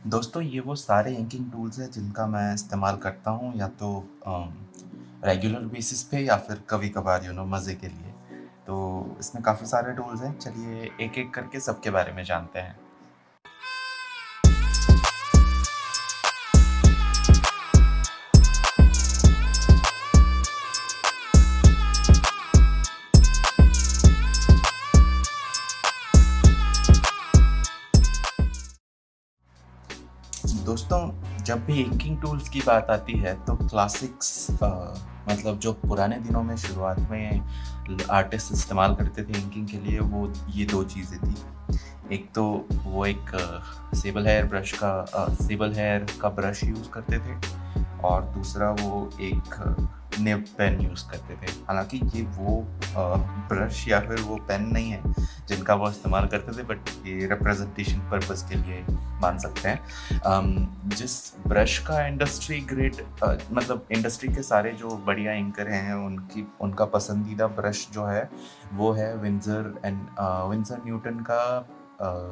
दोस्तों ये वो सारे इंकिंग टूल्स हैं जिनका मैं इस्तेमाल करता हूँ या तो रेगुलर बेसिस पे या फिर कभी-कभार मज़े के लिए। तो इसमें काफ़ी सारे टूल्स हैं, चलिए एक-एक करके सबके बारे में जानते हैं। दोस्तों जब भी इंकिंग टूल्स की बात आती है तो क्लासिक्स मतलब जो पुराने दिनों में शुरुआत में आर्टिस्ट इस्तेमाल करते थे इंकिंग के लिए वो ये 2 चीज़ें थी। एक तो वो एक सेबल हेयर का ब्रश यूज़ करते थे और दूसरा वो एक निब पेन यूज़ करते थे। हालाँकि ये वो ब्रश या फिर वो पेन नहीं है जिनका वो इस्तेमाल करते थे, बट ये रिप्रेजेंटेशन पर्पज़ के लिए मान सकते हैं। जिस ब्रश का इंडस्ट्री ग्रेड मतलब इंडस्ट्री के सारे जो बढ़िया एंकर हैं उनका पसंदीदा ब्रश जो है वो है विंसर न्यूटन का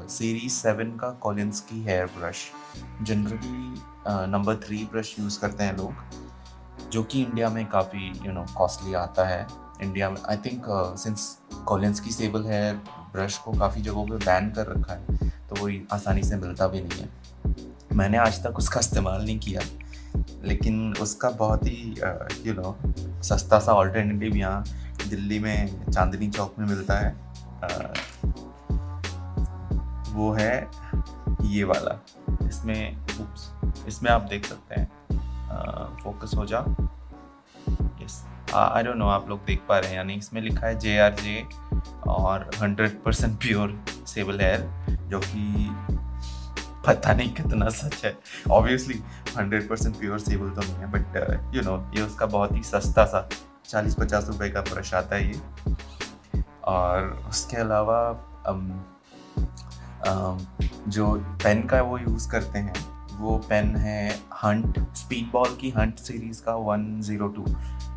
सीरीज 7 का Kolinsky hair brush. Generally number 3 brush use करते हैं लोग, जो कि इंडिया में काफ़ी कॉस्टली आता है। इंडिया में I think since Kolinsky sable hair brush को काफ़ी जगहों पे बैन कर रखा है, तो वो आसानी से मिलता भी नहीं है। मैंने आज तक उसका इस्तेमाल नहीं किया, लेकिन उसका बहुत ही सस्ता सा ऑल्टरनेटिव यहाँ दिल्ली में चांदनी चौक में मिलता है। अ, वो है ये वाला। इसमें आप देख सकते हैं, फोकस हो जा। यस, आई डोंट नो आप लोग देख पा रहे हैं या नहीं। इसमें लिखा है JRJ और 100% प्योर सेबल हेयर, जो कि पता नहीं कितना सच है। ऑब्वियसली 100% प्योर सेबल तो नहीं है, बट ये उसका बहुत ही सस्ता सा 40-50 रुपए का ब्रश आता है ये। और उसके अलावा जो पेन का वो यूज़ करते हैं वो पेन है हंट, स्पीड बॉल की हंट सीरीज़ का 102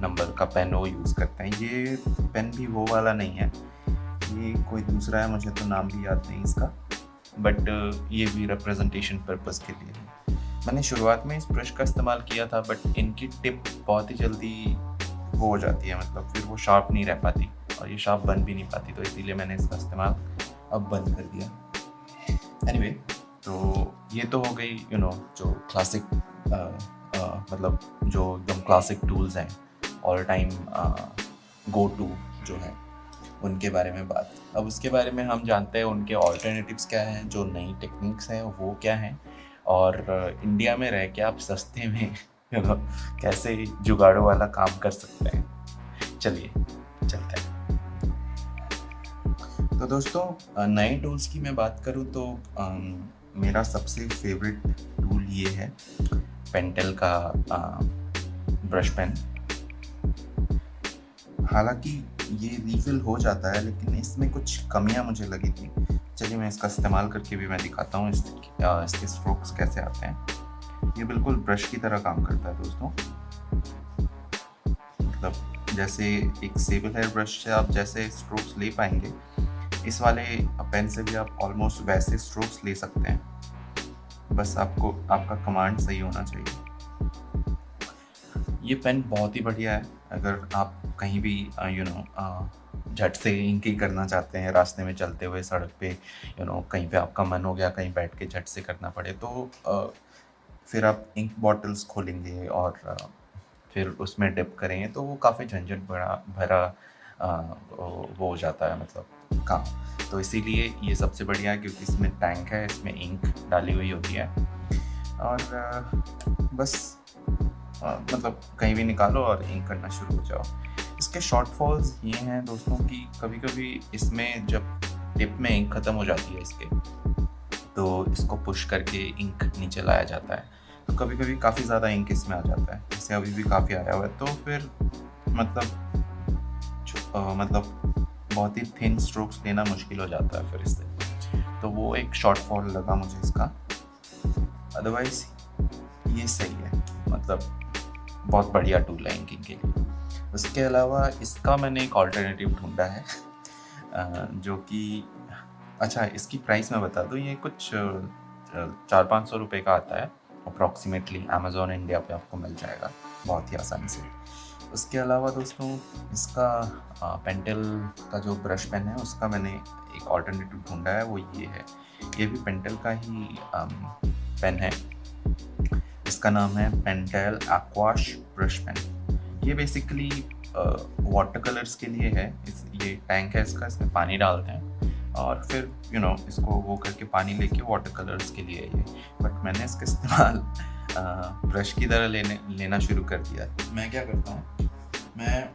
नंबर का पेन वो यूज़ करते हैं। ये पेन भी वो वाला नहीं है, ये कोई दूसरा है, मुझे तो नाम भी याद नहीं इसका, बट ये भी रिप्रेजेंटेशन पर्पज़ के लिए है। मैंने शुरुआत में इस ब्रश का इस्तेमाल किया था, बट इनकी टिप बहुत ही जल्दी वो हो जाती है, मतलब फिर वो शार्प नहीं रह पाती और ये शार्प बन भी नहीं पाती, तो इसीलिए मैंने इसका इस्तेमाल अब बंद कर दिया। एनीवे, तो ये तो हो गई जो क्लासिक मतलब जो एकदम क्लासिक टूल्स हैं, ऑल टाइम गो टू जो है उनके बारे में बात। अब उसके बारे में हम जानते हैं उनके ऑल्टरनेटिव्स क्या हैं, जो नई टेक्निक्स हैं वो क्या हैं, और इंडिया में रह के आप सस्ते में कैसे जुगाड़ों वाला काम कर सकते हैं। चलिए चलते हैं। तो दोस्तों नए टूल्स की मैं बात करूँ तो मेरा सबसे फेवरेट टूल ये है पेंटेल का ब्रश पेन। हालांकि ये रीफिल हो जाता है, लेकिन इसमें कुछ कमियां मुझे लगी थी। चलिए मैं इसका इस्तेमाल करके भी मैं दिखाता हूँ इसके स्ट्रोक्स कैसे आते हैं। ये बिल्कुल ब्रश की तरह काम करता है दोस्तों। मतलब जैसे एक सेबल हेयर ब्रश से आप जैसे स्ट्रोक्स ले पाएंगे, इस वाले पेन से भी आप ऑलमोस्ट वैसे स्ट्रोक्स ले सकते हैं। बस आपको आपका कमांड सही होना चाहिए। ये पेन बहुत ही बढ़िया है अगर आप कहीं भी झट से इंकिंग करना चाहते हैं, रास्ते में चलते हुए सड़क पे कहीं पे आपका मन हो गया कहीं बैठ के झट से करना पड़े, तो फिर आप इंक बॉटल्स खोलेंगे और फिर उसमें डिप करेंगे तो वो काफ़ी झंझट भरा वो हो जाता है, मतलब काम। तो इसीलिए ये सबसे बढ़िया है, क्योंकि इसमें टैंक है, इसमें इंक डाली हुई होती है और बस मतलब कहीं भी निकालो और इंक करना शुरू हो जाओ। इसके शॉर्टफॉल्स ये हैं दोस्तों कि कभी-कभी इसमें जब टिप में इंक ख़त्म हो जाती है इसके, तो इसको पुश करके इंक नीचे लाया जाता है, तो कभी-कभी काफ़ी ज़्यादा इंक इसमें आ जाता है। जैसे अभी भी काफ़ी आया हुआ है, तो फिर मतलब बहुत ही थिन स्ट्रोक्स लेना मुश्किल हो जाता है फिर इससे। तो वो एक शॉर्टफॉल लगा मुझे इसका। अदरवाइज़ ये सही है, मतलब बहुत बढ़िया टूल है इंकिंग के लिए। उसके अलावा इसका मैंने एक ऑल्टरनेटिव ढूँढा है जो कि अच्छा, इसकी प्राइस मैं बता दूँ, ये कुछ ₹400-500 का आता है अप्रॉक्सीमेटली। अमेज़ॉन इंडिया पे आपको मिल जाएगा बहुत ही आसानी से। उसके अलावा दोस्तों इसका पेंटेल का जो ब्रश पेन है उसका मैंने एक ऑल्टरनेटिव ढूँढा है, वो ये है। ये भी पेंटेल का ही पेन है। इसका नाम है पेंटेल एक्वाश ब्रश पेन। ये बेसिकली वाटर कलर्स के लिए है। ये टैंक है इसका, इसमें पानी डालते हैं और फिर इसको वो करके पानी लेके वाटर कलर्स के लिए ये। बट मैंने इसका इस्तेमाल ब्रश की तरह लेना शुरू कर दिया। मैं क्या करता हूँ, मैं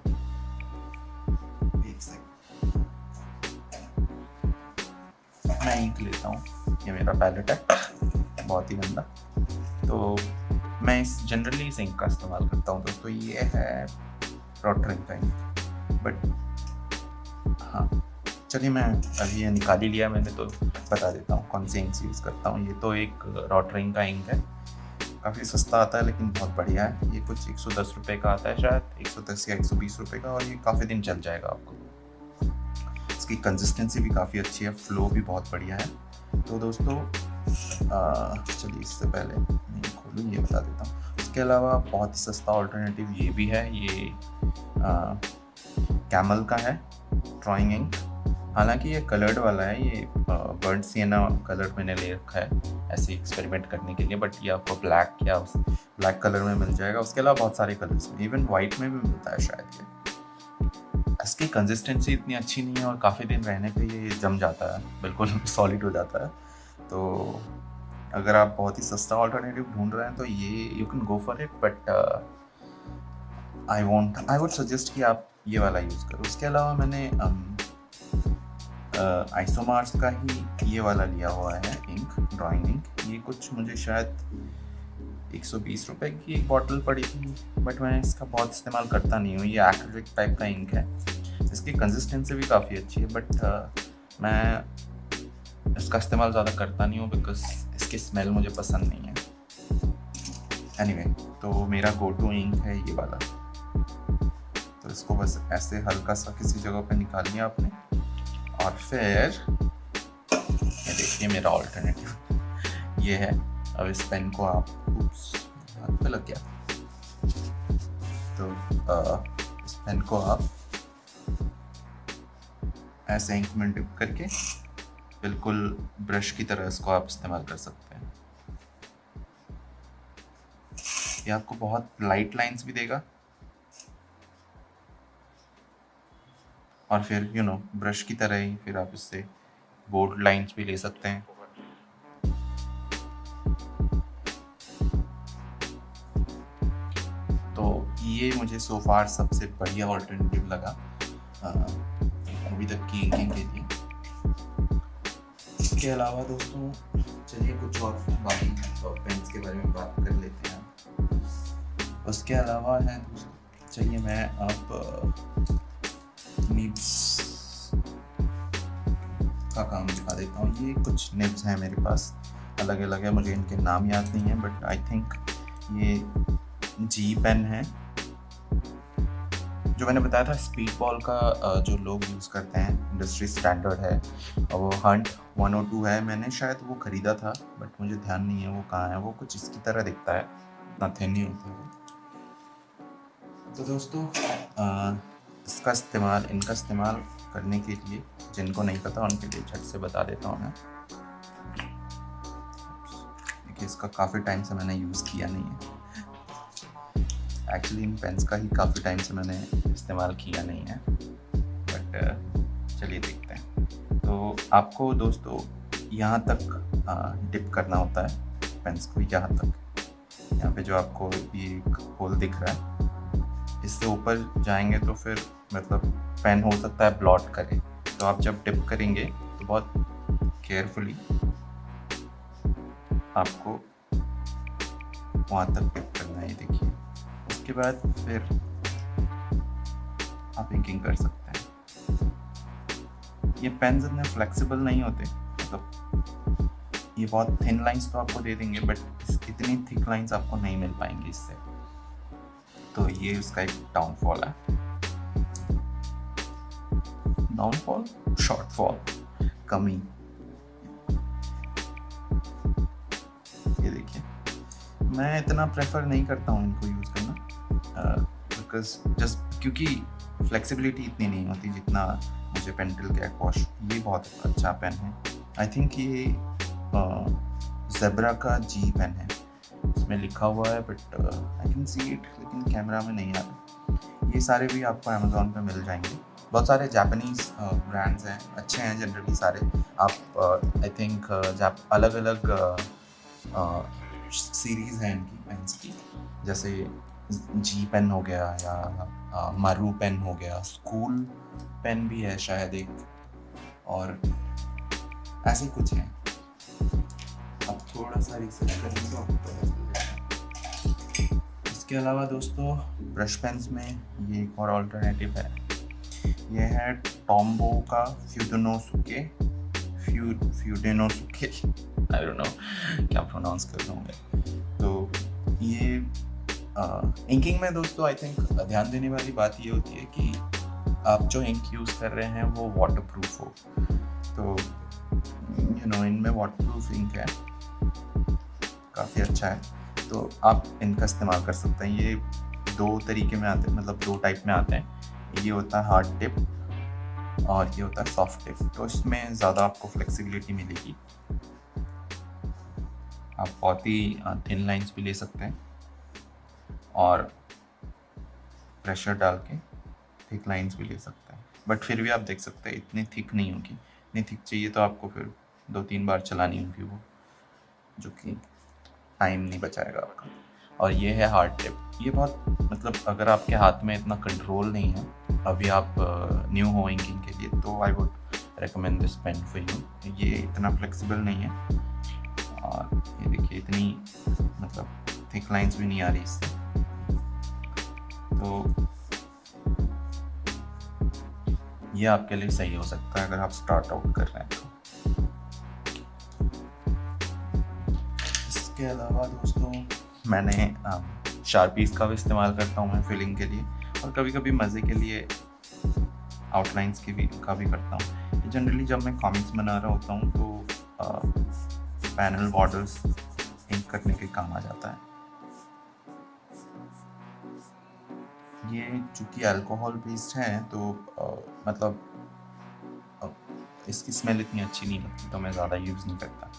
इंक लेता हूँ। ये मेरा पैलेट है, बहुत ही गंदा। तो मैं जनरली इस इंक का इस्तेमाल करता हूँ दोस्तों। ये है रॉटरिंग का इंक। बट हाँ, चलिए मैं अभी ये निकाल ही लिया मैंने, तो बता देता हूँ कौन सी इंक्स यूज़ करता हूँ। ये तो एक रॉटरिंग का इंक है, काफ़ी सस्ता आता है लेकिन बहुत बढ़िया है। ये कुछ ₹110 का आता है शायद, 110 या ₹120 का, और ये काफ़ी दिन चल जाएगा आपको। इसकी कंसिस्टेंसी भी काफ़ी अच्छी है, फ्लो भी बहुत बढ़िया है। तो दोस्तों चलिए इससे पहले मैं खोलूँ ये बता देता हूँ। इसके अलावा बहुत ही सस्ता ऑल्टरनेटिव ये भी है। ये कैमल का है ड्राइंग इंक। हालांकि ये कलर्ड वाला है, ये बर्ड सिएना कलर मैंने ले रखा है ऐसे एक्सपेरिमेंट करने के लिए। बट ये आपको ब्लैक कलर में मिल जाएगा। उसके अलावा बहुत सारे कलर्स में, इवन वाइट में भी मिलता है शायद। ये इसकी कंसिस्टेंसी इतनी अच्छी नहीं है और काफ़ी दिन रहने पे ये जम जाता है, बिल्कुल सॉलिड हो जाता है। तो अगर आप बहुत ही सस्ता ऑल्टरनेटिव ढूंढ रहे हैं तो ये you can go for it. But I would suggest कि आप ये वाला यूज़ करो। उसके अलावा मैंने आइसोमार्स का ही ये वाला लिया हुआ है इंक, ड्राइंग इंक। ये कुछ मुझे शायद ₹120 की एक बॉटल पड़ी थी, बट मैं इसका बहुत इस्तेमाल करता नहीं हूँ। ये एक्रिलिक टाइप का इंक है, इसकी कंसिस्टेंसी भी काफ़ी अच्छी है। बट मैं इसका इस्तेमाल ज़्यादा करता नहीं हूँ बिकॉज इसकी स्मेल मुझे पसंद नहीं है। एनीवे, तो मेरा गो टू इंक है ये वाला। तो इसको बस ऐसे हल्का सा किसी जगह पे निकाल लिया आपने, और फिर ये देखिए मेरा ऑल्टरनेटिव ये है। अब इस पेन को आप हाथ पे लग गया, तो इस पेन को आप ऐसे इंक में डिप करके बिल्कुल ब्रश की तरह इसको आप इस्तेमाल कर सकते हैं। ये आपको बहुत लाइट लाइंस भी देगा, और फिर ब्रश की तरह ही फिर आप इससे बोल्ड लाइंस भी ले सकते हैं। तो ये मुझे सो फार सबसे बढ़िया ऑल्टरनेटिव लगा अभी तक की इंकिंग के लिए। इसके अलावा दोस्तों चलिए कुछ और बाकी पेन्स के बारे में बात कर लेते हैं। उसके अलावा है दोस्तों, चलिए मैं आप निब्स का काम दिखा देता हूँ। ये कुछ निब्स हैं मेरे पास, अलग अलग है, मुझे इनके नाम याद नहीं है। बट आई थिंक ये जी पेन है, जो मैंने बताया था स्पीड बॉल का जो लोग यूज़ करते हैं, इंडस्ट्री स्टैंडर्ड है, और वो हंट 102 है। मैंने शायद वो ख़रीदा था बट मुझे ध्यान नहीं है वो कहाँ है। वो कुछ इसकी तरह दिखता है, इतना थिन नहीं होता वो। तो दोस्तों इनका इस्तेमाल करने के लिए जिनको नहीं पता उनके लिए झट से बता देता हूँ मैं। देखिए इसका काफ़ी टाइम से मैंने यूज़ किया नहीं है। एक्चुअली इन पेन्स का ही काफ़ी टाइम से मैंने इस्तेमाल किया नहीं है। बट चलिए देखते हैं। तो आपको दोस्तों यहाँ तक डिप करना होता है पेन्स को, यहाँ तक। यहाँ पे जो आपको ये होल दिख रहा है, इससे ऊपर जाएंगे तो फिर मतलब पेन हो सकता है ब्लॉट करे। तो आप जब डिप करेंगे तो बहुत केयरफुली आपको वहाँ तक डिप करना है, देखिए। उसके बाद फिर आप इंकिंग कर सकते हैं। ये पेन्स इतने फ्लेक्सिबल नहीं होते, मतलब ये बहुत थिन लाइंस तो आपको दे देंगे बट इतनी थिक लाइंस आपको नहीं मिल पाएंगी इससे। तो ये उसका एक डाउनफॉल है। शॉर्टफॉल, कमी। मैं इतना प्रेफर नहीं करता हूँ इनको यूज़ करना, बिकॉज जस्ट क्योंकि फ्लेक्सिबिलिटी इतनी नहीं होती जितना मुझे पेंटिल का एक्वाश। ये बहुत अच्छा पेन है। आई थिंक ये ज़ेब्रा का जी पेन है, इसमें लिखा हुआ है, but I can see it, लेकिन कैमरा में नहीं आ रहा। ये सारे भी आपको अमेज़ॉन पे मिल जाएंगे। बहुत सारे जापानीज़ ब्रांड्स हैं, अच्छे हैं जनरली सारे। आप आई थिंक अलग अलग सीरीज़ हैं इनकी पेन्स की, जैसे जी पेन हो गया या मारू पेन हो गया, स्कूल पेन भी है शायद एक, और ऐसे कुछ हैं। अब थोड़ा सा रिसर्च करेंगे तो आपको पता चल जाएगा। इसके अलावा दोस्तों ब्रश पेन्स में ये एक और ऑल्टरनेटिव है। ये है टॉम्बो का फ्यूडेनोसुके, आई डोंट नो क्या प्रोनाउंस कर रहा हूँ मैं। तो ये इंकिंग में दोस्तों आई थिंक ध्यान देने वाली बात ये होती है कि आप जो इंक यूज़ कर रहे हैं वो वाटरप्रूफ हो। तो इनमें वाटरप्रूफ इंक है, काफ़ी अच्छा है, तो आप इनका इस्तेमाल कर सकते हैं। ये दो तरीके में आते हैं, मतलब दो टाइप में आते हैं। ये होता है हार्ड टिप और ये होता है सॉफ्ट टिप। तो इसमें ज़्यादा आपको फ्लेक्सिबिलिटी मिलेगी। आप बहुत ही थिन लाइंस भी ले सकते हैं और प्रेशर डाल के थिक लाइंस भी ले सकते हैं, बट फिर भी आप देख सकते हैं इतनी थिक नहीं होगी। इतनी थिक चाहिए तो आपको फिर 2-3 बार चलानी होगी वो, जो कि टाइम नहीं बचाएगा आपका। और ये है हार्ड टिप। ये बहुत, मतलब अगर आपके हाथ में इतना कंट्रोल नहीं है, अभी आप न्यू हो इंकिंग के लिए, तो I would recommend this pen for you. ये इतना फ्लेक्सिबल नहीं है और ये देखिए इतनी, मतलब थिक लाइंस भी नहीं आ रही इससे। तो ये आपके लिए सही हो सकता है अगर आप स्टार्ट आउट कर रहे हैं तो। इसके अलावा दोस्तों मैंने शार्पीज़ का भी इस्तेमाल करता हूँ मैं फिलिंग के लिए, और कभी कभी मज़े के लिए आउटलाइंस का भी करता हूँ। जनरली जब मैं कॉमिक्स बना रहा होता हूँ तो पैनल बॉर्डर्स इंक करने के काम आ जाता है। ये चूँकि अल्कोहल बेस्ड है तो मतलब इसकी स्मेल इतनी अच्छी नहीं लगती, तो मैं ज़्यादा यूज़ नहीं करता।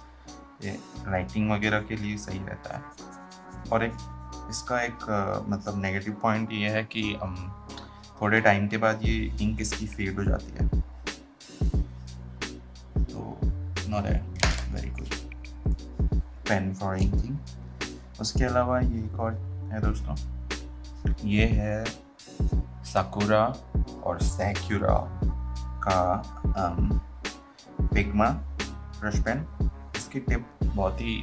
ये राइटिंग वगैरह के लिए सही रहता है। और इसका एक मतलब नेगेटिव पॉइंट ये है कि थोड़े टाइम के बाद ये इंक इसकी फेड हो जाती है, तो not a very good pen for inking. उसके अलावा ये एक और है दोस्तों, ये है साकुरा और सैक्यूरा का पिग्मा ब्रश पेन। इसकी टिप बहुत ही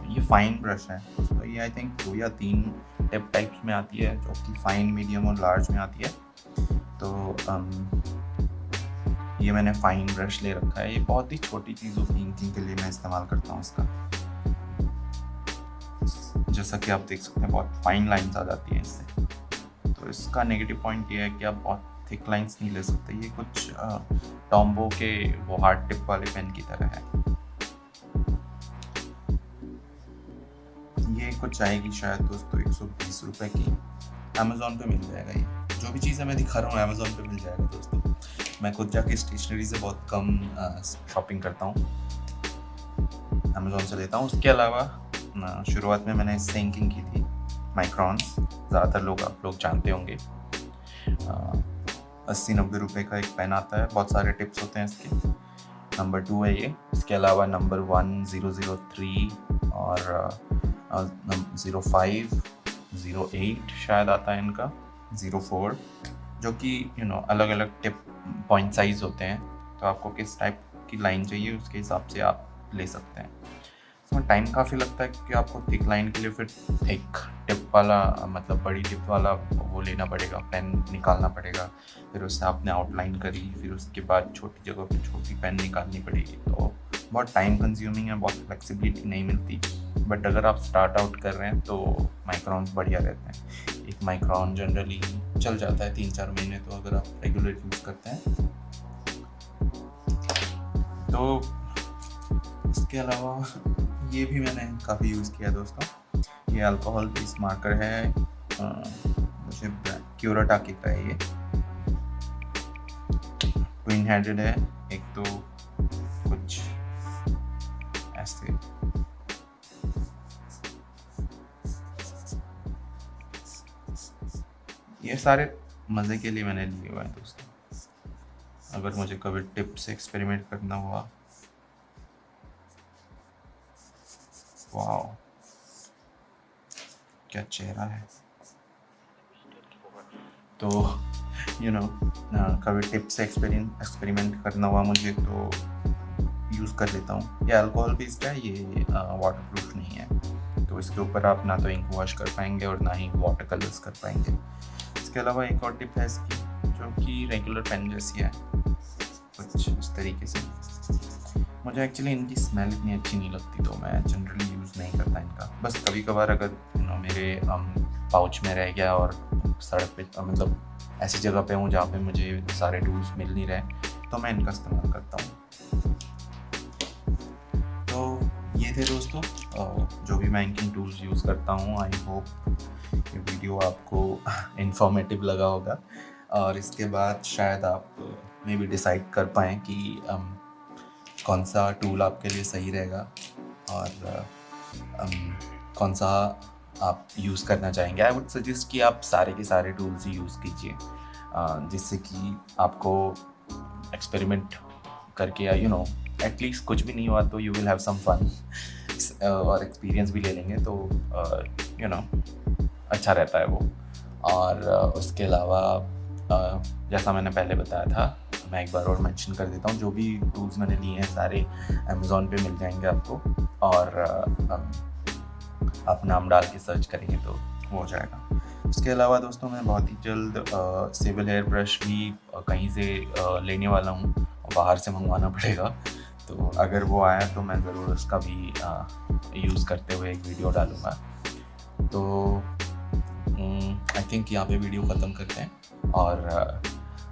ये फाइन ब्रश है दोस्तों। ये आई थिंक 2 या 3 टिप टाइप्स में आती है, जो कि फाइन, मीडियम और लार्ज में आती है। तो ये मैंने फाइन ब्रश ले रखा है। ये बहुत ही छोटी चीज़ों की इंकिंग के लिए मैं इस्तेमाल करता हूँ इसका। जैसा कि आप देख सकते हैं बहुत फाइन लाइंस आ जाती हैं इससे। तो इसका नेगेटिव पॉइंट ये है कि आप बहुत थिक लाइंस नहीं ले सकते। ये कुछ टॉम्बो के वो हार्ड टिप वाले पेन की तरह है। ये कुछ आएगी शायद दोस्तों 120 रुपये की। अमेज़ॉन पे मिल जाएगा। ये जो भी चीज़ें मैं दिखा रहा हूँ अमेज़ॉन पे मिल जाएगा दोस्तों। मैं खुद जाके स्टेशनरी से बहुत कम शॉपिंग करता हूँ, अमेज़ॉन से लेता हूँ। उसके अलावा शुरुआत में मैंने इससे इंकिंग की थी माइक्रॉन्स। ज़्यादातर आप लोग जानते होंगे। 80-90 रुपये का एक पेन आता है, बहुत सारे टिप्स होते हैं इसके। नंबर 2 है ये। इसके अलावा नंबर 1, 003 और 05, 08 शायद आता है इनका, 04, जो कि अलग अलग टिप पॉइंट साइज़ होते हैं। तो आपको किस टाइप की लाइन चाहिए उसके हिसाब से आप ले सकते हैं। इसमें टाइम काफ़ी लगता है क्योंकि आपको थिक लाइन के लिए फिर थिक टिप वाला, मतलब बड़ी टिप वाला वो लेना पड़ेगा, पेन निकालना पड़ेगा। फिर उससे आपने आउटलाइन करी, फिर उसके बाद छोटी जगह पे छोटी पेन निकालनी पड़ेगी। तो बहुत टाइम कंज्यूमिंग है, बहुत फ्लेक्सिबिलिटी नहीं मिलती। बट अगर आप स्टार्ट आउट कर रहे हैं तो माइक्रॉन्स बढ़िया रहते हैं। एक माइक्रॉन जनरली चल जाता है 3-4 महीने, तो अगर आप रेगुलर यूज़ करते हैं तो। इसके अलावा ये भी मैंने काफ़ी यूज़ किया दोस्तों। ये अल्कोहल बेस्ड मार्कर है, मुझे क्यूराटाकी का है ये, ट्विन हेडेड है, एक तो कुछ ऐसे। ये सारे मज़े के लिए मैंने लिए हुए हैं दोस्तों, अगर मुझे कभी टिप से एक्सपेरिमेंट करना हुआ। वाओ, क्या चेहरा है। तो कभी टिप से एक्सपेरिमेंट करना हुआ मुझे तो यूज़ कर लेता हूँ। ये अल्कोहल बेस्ड है, ये वाटर प्रूफ नहीं है, तो इसके ऊपर आप ना तो इंक वॉश कर पाएंगे और ना ही वाटर कलर्स कर पाएंगे। इसके अलावा एक और टिप है इसकी, जो कि रेगुलर पेन जैसी है, कुछ इस तरीके से। मुझे एक्चुअली इनकी स्मेल इतनी अच्छी नहीं लगती, तो मैं जनरली यूज़ नहीं करता इनका। बस कभी कभार अगर मेरे पाउच में रह गया और सड़क पे मतलब ऐसी जगह पे हूँ जहाँ पे मुझे सारे टूल्स मिल नहीं रहे, तो मैं इनका इस्तेमाल करता हूँ। तो ये थे दोस्तों जो भी मैं इंकिंग टूल्स यूज़ करता हूँ। आई होप ये वीडियो आपको इंफॉर्मेटिव लगा होगा, और इसके बाद शायद आप मे भी डिसाइड कर पाएँ कि कौन सा टूल आपके लिए सही रहेगा और कौन सा आप यूज़ करना चाहेंगे। आई वुड सजेस्ट कि आप सारे के सारे टूल्स ही यूज़ कीजिए, जिससे कि आपको एक्सपेरिमेंट करके या एटलीस्ट कुछ भी नहीं हुआ तो you will have some fun और एक्सपीरियंस भी ले लेंगे, तो अच्छा रहता है वो। और उसके अलावा जैसा मैंने पहले बताया था, मैं एक बार और मेंशन कर देता हूँ, जो भी टूल्स मैंने लिए हैं सारे अमेज़ॉन पे मिल जाएंगे आपको, और आप नाम डाल के सर्च करेंगे तो हो जाएगा। उसके अलावा दोस्तों मैं बहुत ही जल्द सेबल हेयर ब्रश भी कहीं से लेने वाला हूँ, बाहर से मंगवाना पड़ेगा, तो अगर वो आया तो मैं ज़रूर उसका भी यूज़ करते हुए एक वीडियो डालूँगा। तो आई थिंक यहाँ पे वीडियो ख़त्म करते हैं, और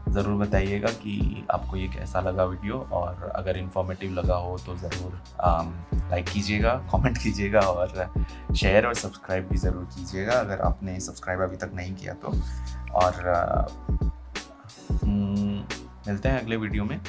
ज़रूर बताइएगा कि आपको ये कैसा लगा वीडियो, और अगर इन्फॉर्मेटिव लगा हो तो ज़रूर लाइक कीजिएगा, कमेंट कीजिएगा, और शेयर और सब्सक्राइब भी ज़रूर कीजिएगा अगर आपने सब्सक्राइब अभी तक नहीं किया तो। और मिलते हैं अगले वीडियो में।